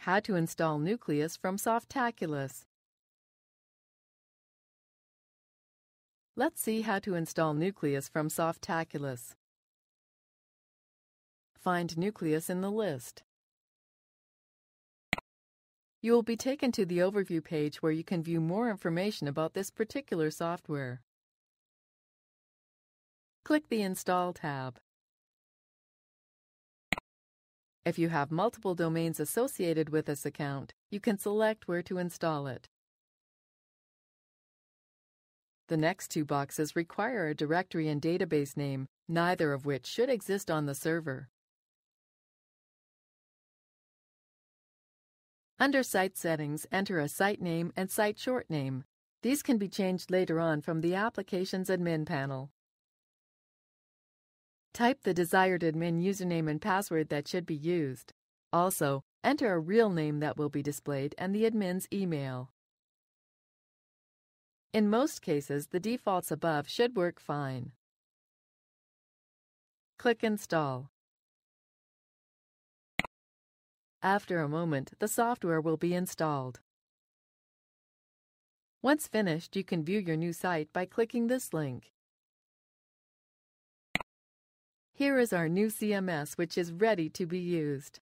How to install Nucleus from Softaculous. Let's see how to install Nucleus from Softaculous. Find Nucleus in the list. You will be taken to the overview page where you can view more information about this particular software. Click the Install tab. If you have multiple domains associated with this account, you can select where to install it. The next two boxes require a directory and database name, neither of which should exist on the server. Under Site Settings, enter a site name and site short name. These can be changed later on from the Applications Admin panel. Type the desired admin username and password that should be used. Also, enter a real name that will be displayed and the admin's email. In most cases, the defaults above should work fine. Click Install. After a moment, the software will be installed. Once finished, you can view your new site by clicking this link. Here is our new CMS, which is ready to be used.